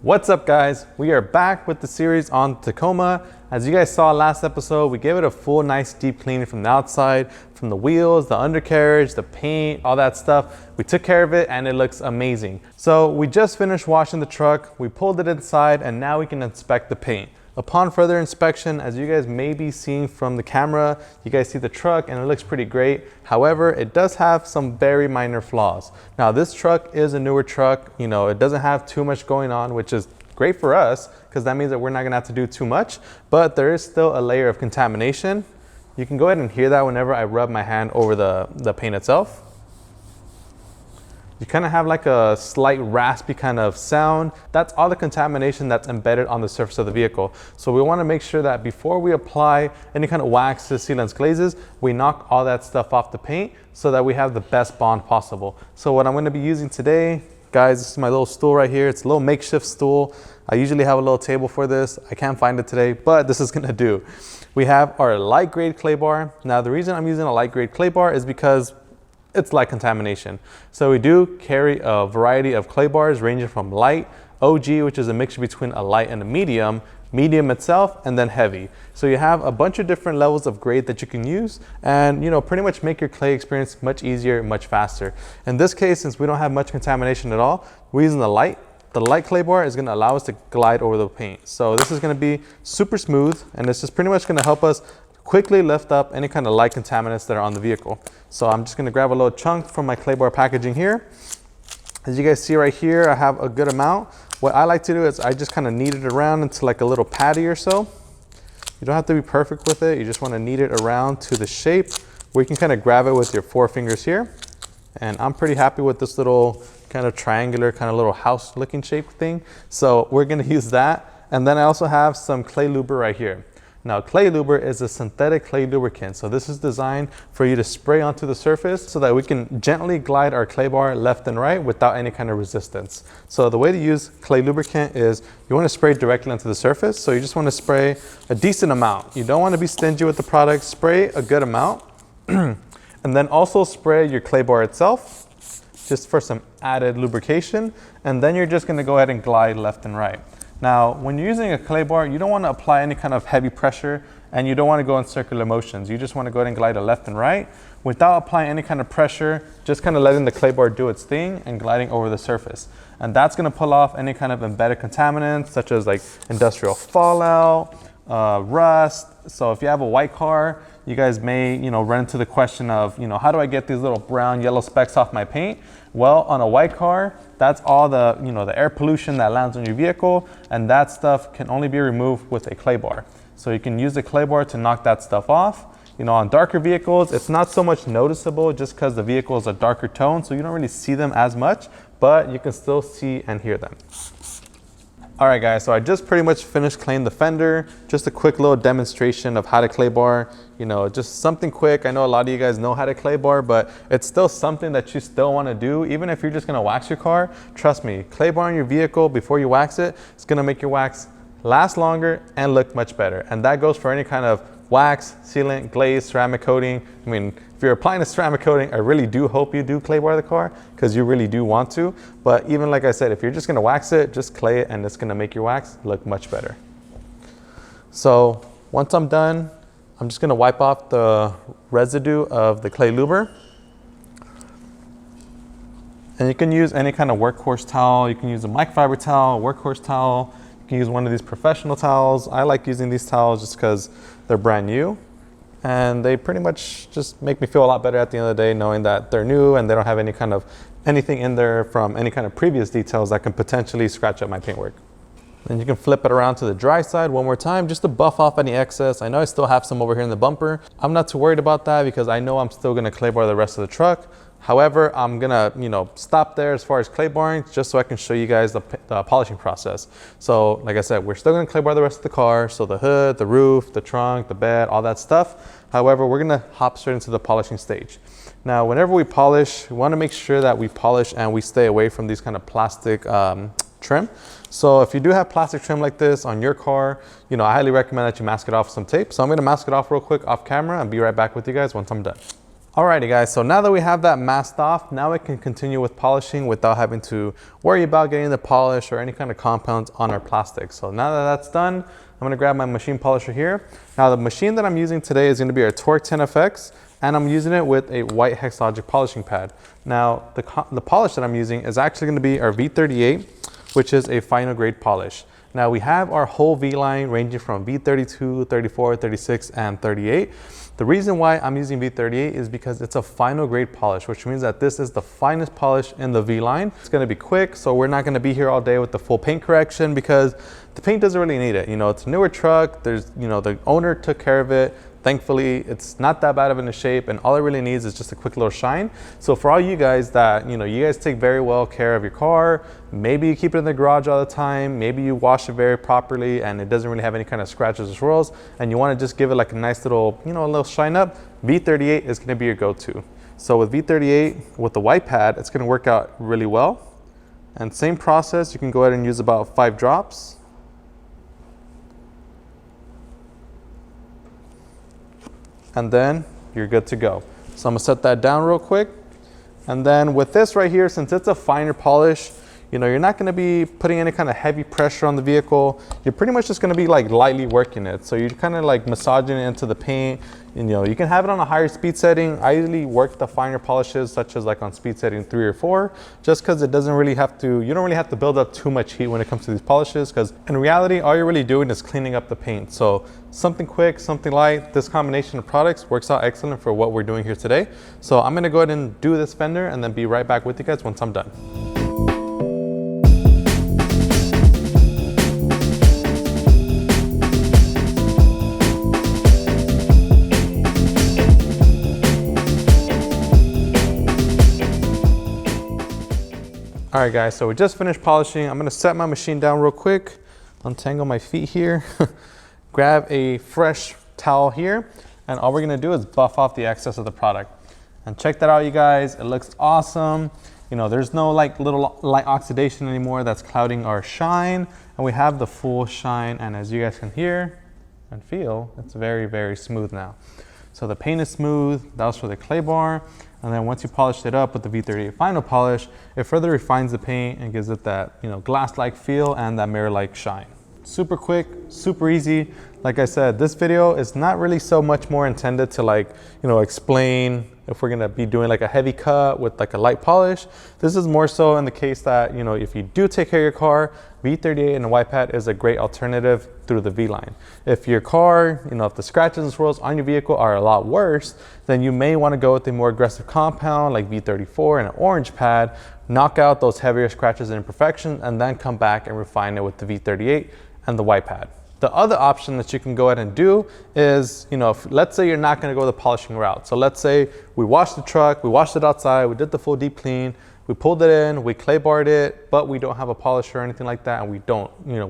What's up guys? We are back with the series on Tacoma. As you guys saw last episode, we gave it a full nice deep cleaning from the outside, from the wheels, the undercarriage, the paint, all that stuff. We took care of it and it looks amazing. So we just finished washing the truck, we pulled it inside, and now we can inspect the paint. Upon further inspection, as you guys may be seeing from the camera, you guys see the truck and it looks pretty great. However, it does have some very minor flaws. Now this truck is a newer truck, it doesn't have too much going on, which is great for us because that means that we're not gonna have to do too much, but there is still a layer of contamination. You can go ahead and hear that whenever I rub my hand over the paint itself. You kind of have like a slight raspy kind of sound. That's all the contamination that's embedded on the surface of the vehicle. So we want to make sure that before we apply any kind of wax to sealants, glazes, we knock all that stuff off the paint so that we have the best bond possible. So what I'm going to be using today, guys, this is my little stool right here. It's a little makeshift stool. I usually have a little table for this. I can't find it today, but this is going to do. We have our light grade clay bar. Now the reason I'm using a light grade clay bar is because it's light contamination. So we do carry a variety of clay bars ranging from light, OG, which is a mixture between a light and a medium itself, and then heavy. So you have a bunch of different levels of grade that you can use and pretty much make your clay experience much easier, much faster. In this case, since we don't have much contamination at all, we're using the light clay bar is going to allow us to glide over the paint. So this is going to be super smooth and it's just pretty much going to help us quickly lift up any kind of light contaminants that are on the vehicle. So I'm just going to grab a little chunk from my clay bar packaging here. As you guys see right here, I have a good amount. What I like to do is I just kind of knead it around into like a little patty or so. You don't have to be perfect with it. You just want to knead it around to the shape where you can kind of grab it with your 4 fingers here. And I'm pretty happy with this little kind of triangular, kind of little house looking shape thing. So we're going to use that. And then I also have some clay luber right here. Now, clay luber is a synthetic clay lubricant. So this is designed for you to spray onto the surface so that we can gently glide our clay bar left and right without any kind of resistance. So the way to use clay lubricant is you want to spray directly onto the surface. So you just want to spray a decent amount. You don't want to be stingy with the product. Spray a good amount. And then also spray your clay bar itself just for some added lubrication. And then you're just going to go ahead and glide left and right. Now, when you're using a clay bar, you don't want to apply any kind of heavy pressure and you don't want to go in circular motions. You just want to go ahead and glide it left and right without applying any kind of pressure, just kind of letting the clay bar do its thing and gliding over the surface. And that's going to pull off any kind of embedded contaminants such as like industrial fallout, rust. So if you have a white car, you guys may, run into the question of, how do I get these little brown, yellow specks off my paint? Well, on a white car, that's all the, the air pollution that lands on your vehicle, and that stuff can only be removed with a clay bar. So you can use the clay bar to knock that stuff off. On darker vehicles, it's not so much noticeable just because the vehicle is a darker tone, so you don't really see them as much, but you can still see and hear them. All right guys, so I just pretty much finished cleaning the fender. Just a quick little demonstration of how to clay bar, just something quick. I know a lot of you guys know how to clay bar, but it's still something that you still want to do. Even if you're just going to wax your car, trust me, clay barring your vehicle before you wax it, it's going to make your wax last longer and look much better. And that goes for any kind of wax, sealant, glaze, ceramic coating. I mean, if you're applying a ceramic coating, I really do hope you do clay bar the car because you really do want to. But even like I said, if you're just gonna wax it, just clay it and it's gonna make your wax look much better. So once I'm done, I'm just gonna wipe off the residue of the clay luber. And you can use any kind of workhorse towel. You can use a microfiber towel, a workhorse towel. You can use one of these professional towels. I like using these towels just because they're brand new. And they pretty much just make me feel a lot better at the end of the day knowing that they're new and they don't have any kind of anything in there from any kind of previous details that can potentially scratch up my paintwork. Then you can flip it around to the dry side one more time just to buff off any excess. I know I still have some over here in the bumper. I'm not too worried about that because I know I'm still gonna clay bar the rest of the truck. However, I'm gonna, stop there as far as clay barring just so I can show you guys the polishing process. So like I said, we're still gonna clay bar the rest of the car. So the hood, the roof, the trunk, the bed, all that stuff. However, we're gonna hop straight into the polishing stage. Now, whenever we polish, we wanna make sure that we polish and we stay away from these kind of plastic trim. So if you do have plastic trim like this on your car, I highly recommend that you mask it off with some tape. So I'm gonna mask it off real quick off camera and be right back with you guys once I'm done. Alrighty guys, so now that we have that masked off, now we can continue with polishing without having to worry about getting the polish or any kind of compounds on our plastic. So now that that's done, I'm gonna grab my machine polisher here. Now the machine that I'm using today is gonna be our Torque 10FX, and I'm using it with a white Hexlogic polishing pad. Now the polish that I'm using is actually gonna be our V38, which is a final grade polish. Now we have our whole V line ranging from V32, 34, 36, and 38. The reason why I'm using V38 is because it's a final grade polish, which means that this is the finest polish in the V line. It's gonna be quick, so we're not gonna be here all day with the full paint correction because the paint doesn't really need it. You know, it's a newer truck, the owner took care of it. Thankfully, it's not that bad of in a shape, and all it really needs is just a quick little shine. So for all you guys that, you guys take very well care of your car, maybe you keep it in the garage all the time, maybe you wash it very properly and it doesn't really have any kind of scratches or swirls, and you want to just give it like a nice little, a little shine up, V38 is going to be your go-to. So with V38, with the white pad, it's going to work out really well. And same process, you can go ahead and use about 5 drops. And then you're good to go. So I'm gonna set that down real quick. And then with this right here, since it's a finer polish, you're not gonna be putting any kind of heavy pressure on the vehicle. You're pretty much just gonna be like lightly working it. So you're kind of like massaging it into the paint. And, you can have it on a higher speed setting. I usually work the finer polishes, such as like on speed setting 3 or 4, just because it doesn't really have to, you don't really have to build up too much heat when it comes to these polishes, because in reality, all you're really doing is cleaning up the paint. So something quick, something light, this combination of products works out excellent for what we're doing here today. So I'm gonna go ahead and do this fender and then be right back with you guys once I'm done. All right guys, so we just finished polishing. I'm gonna set my machine down real quick, untangle my feet here, grab a fresh towel here, and all we're gonna do is buff off the excess of the product. And check that out, you guys, it looks awesome. There's no like little light oxidation anymore that's clouding our shine, and we have the full shine, and as you guys can hear and feel, it's very, very smooth now. So the paint is smooth, that was for the clay bar. And then once you polish it up with the V38 final polish, it further refines the paint and gives it that, glass-like feel and that mirror-like shine. Super quick, super easy. Like I said, this video is not really so much more intended to explain if we're gonna be doing like a heavy cut with like a light polish. This is more so in the case that, if you do take care of your car, V38 and a white pad is a great alternative through the V line. If your car, if the scratches and swirls on your vehicle are a lot worse, then you may wanna go with a more aggressive compound like V34 and an orange pad, knock out those heavier scratches and imperfections, and then come back and refine it with the V38 and the white pad. The other option that you can go ahead and do is, let's say you're not gonna go the polishing route. So let's say we washed the truck, we washed it outside, we did the full deep clean, we pulled it in, we clay barred it, but we don't have a polisher or anything like that, and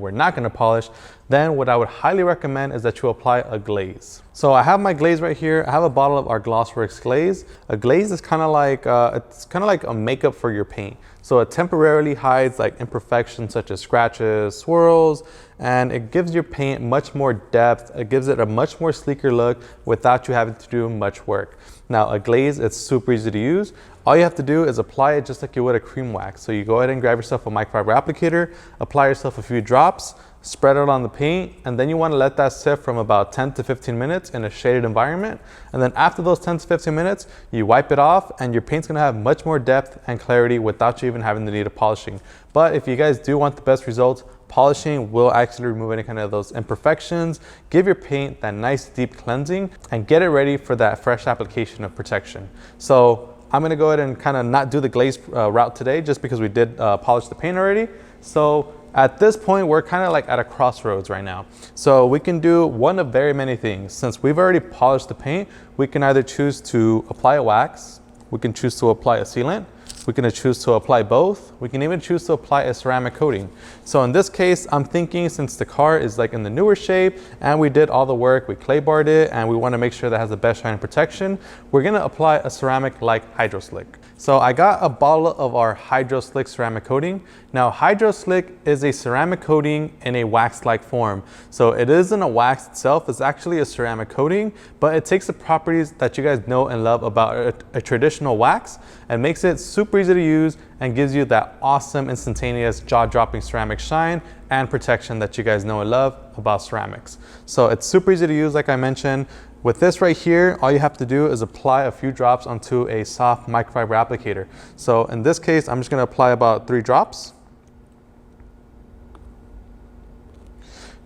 we're not gonna polish. Then what I would highly recommend is that you apply a glaze. So I have my glaze right here. I have a bottle of our Glossworks glaze. A glaze is kind of like a makeup for your paint. So it temporarily hides like imperfections such as scratches, swirls, and it gives your paint much more depth. It gives it a much more sleeker look without you having to do much work. Now a glaze, it's super easy to use. All you have to do is apply it just like you would a cream wax. So you go ahead and grab yourself a microfiber applicator, apply yourself a few drops, spread it on the paint, and then you want to let that sit from about 10 to 15 minutes in a shaded environment. And then after those 10 to 15 minutes, you wipe it off and your paint's gonna have much more depth and clarity without you even having the need of polishing. But if you guys do want the best results, polishing will actually remove any kind of those imperfections, give your paint that nice deep cleansing, and get it ready for that fresh application of protection. So I'm gonna go ahead and kind of not do the glaze route today just because we did polish the paint already. So at this point, we're kind of like at a crossroads right now. So we can do one of very many things. Since we've already polished the paint, we can either choose to apply a wax, we can choose to apply a sealant, We can choose to apply both. We can even choose to apply a ceramic coating. So in this case, I'm thinking since the car is like in the newer shape and we did all the work, we clay barred it, and we want to make sure that it has the best shine and protection, we're going to apply a ceramic like Hydro Slick. So I got a bottle of our Hydro Slick ceramic coating. Now Hydro Slick is a ceramic coating in a wax-like form. So it isn't a wax itself, it's actually a ceramic coating, but it takes the properties that you guys know and love about a traditional wax and makes it super easy to use and gives you that awesome instantaneous jaw-dropping ceramic shine and protection that you guys know and love about ceramics. So it's super easy to use, like I mentioned. With this right here, all you have to do is apply a few drops onto a soft microfiber applicator. So in this case, I'm just going to apply about 3 drops.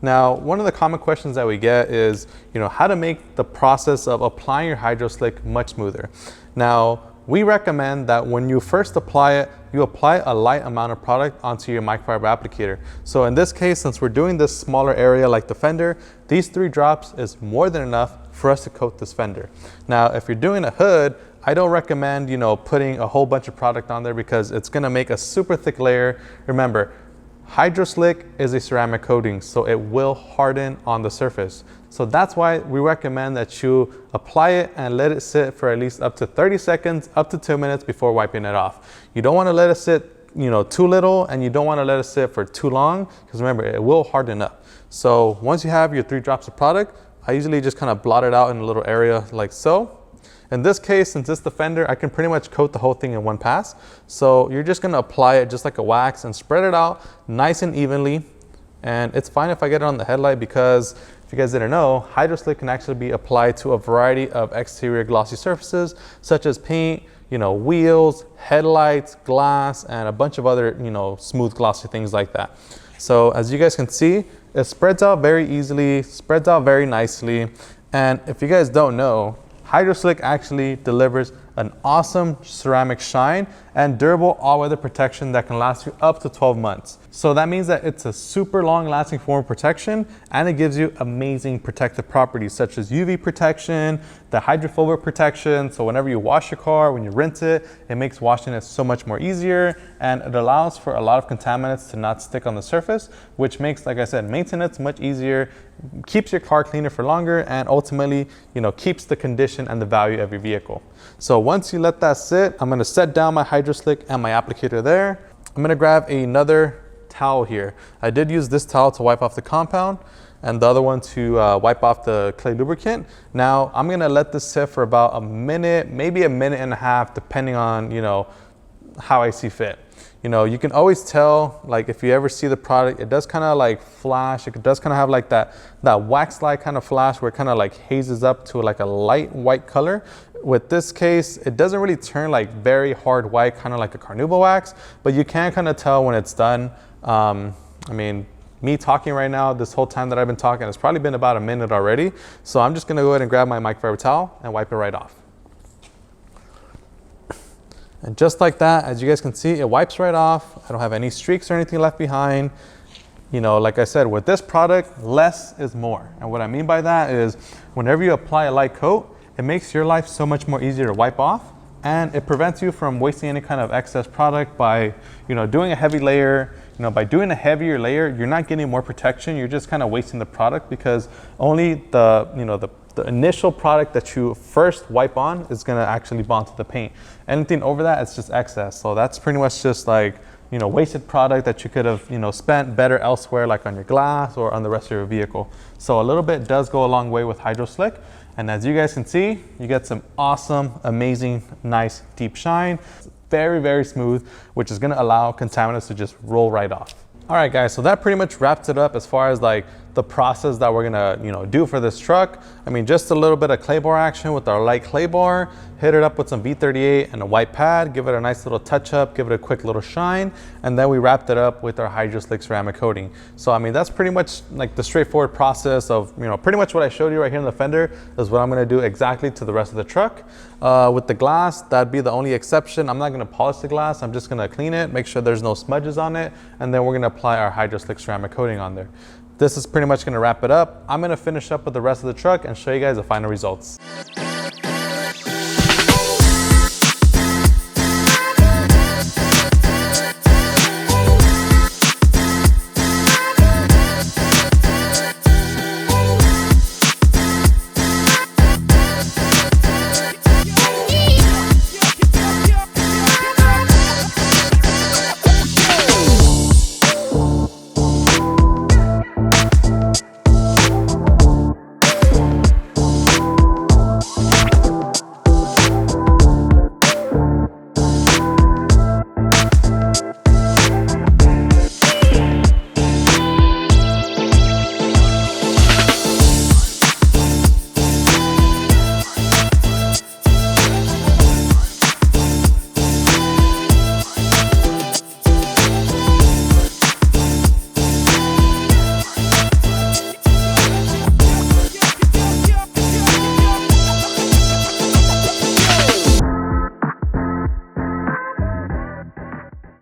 Now, one of the common questions that we get is, how to make the process of applying your Hydro Slick much smoother. Now, we recommend that when you first apply it, you apply a light amount of product onto your microfiber applicator. So in this case, since we're doing this smaller area like the fender, these 3 drops is more than enough for us to coat this fender. Now, if you're doing a hood, I don't recommend, putting a whole bunch of product on there because it's gonna make a super thick layer. Remember, Hydro Slick is a ceramic coating, so it will harden on the surface. So that's why we recommend that you apply it and let it sit for at least up to 30 seconds, up to 2 minutes before wiping it off. You don't want to let it sit, too little, and you don't want to let it sit for too long because remember, it will harden up. So once you have your 3 drops of product, I usually just kind of blot it out in a little area like so. In this case, since it's the fender, I can pretty much coat the whole thing in one pass. So you're just gonna apply it just like a wax and spread it out nice and evenly. And it's fine if I get it on the headlight because if you guys didn't know, Hydro Slick can actually be applied to a variety of exterior glossy surfaces such as paint, wheels, headlights, glass, and a bunch of other, smooth glossy things like that. So as you guys can see, it spreads out very easily, spreads out very nicely. And if you guys don't know, Hydro Slick actually delivers an awesome ceramic shine and durable all-weather protection that can last you up to 12 months. So that means that it's a super long-lasting form of protection and it gives you amazing protective properties such as UV protection, the hydrophobic protection. So whenever you wash your car, when you rinse it, it makes washing it so much more easier and it allows for a lot of contaminants to not stick on the surface, which makes, like I said, maintenance much easier, keeps your car cleaner for longer, and ultimately, keeps the condition and the value of your vehicle. So once you let that sit, I'm gonna set down my Hydro Slick and my applicator there. I'm gonna grab another towel here. I did use this towel to wipe off the compound and the other one to wipe off the clay lubricant. Now I'm gonna let this sit for about a minute, maybe a minute and a half, depending on, how I see fit. You can always tell, like if you ever see the product, it does kind of like flash. It does kind of have like that wax-like kind of flash where it kind of like hazes up to like a light white color. With this case, it doesn't really turn like very hard white, kind of like a carnauba wax, but you can kind of tell when it's done. I mean, me talking right now, this whole time that I've been talking, it's probably been about a minute already. So I'm just gonna go ahead and grab my microfiber towel and wipe it right off. And just like that, as you guys can see, it wipes right off. I don't have any streaks or anything left behind. Like I said, with this product, less is more. And what I mean by that is whenever you apply a light coat, it makes your life so much more easier to wipe off, and it prevents you from wasting any kind of excess product by, doing a heavy layer. By doing a heavier layer, you're not getting more protection. You're just kind of wasting the product because only the initial product that you first wipe on is gonna actually bond to the paint. Anything over that, it's just excess. So that's pretty much just like, wasted product that you could have, spent better elsewhere, like on your glass or on the rest of your vehicle. So a little bit does go a long way with Hydro Slick. And as you guys can see, you get some awesome, amazing, nice, deep shine. Very, very smooth, which is gonna allow contaminants to just roll right off. All right, guys, so that pretty much wraps it up as far as like the process that we're gonna do for this truck. I mean, just a little bit of clay bar action with our light clay bar, hit it up with some V38 and a white pad, give it a nice little touch up, give it a quick little shine, and then we wrapped it up with our Hydro Slick ceramic coating. So I mean, that's pretty much like the straightforward process of, pretty much what I showed you right here in the fender is what I'm gonna do exactly to the rest of the truck. With the glass, that'd be the only exception. I'm not gonna polish the glass, I'm just gonna clean it, make sure there's no smudges on it, and then we're gonna apply our Hydro Slick ceramic coating on there. This is pretty much gonna wrap it up. I'm gonna finish up with the rest of the truck and show you guys the final results.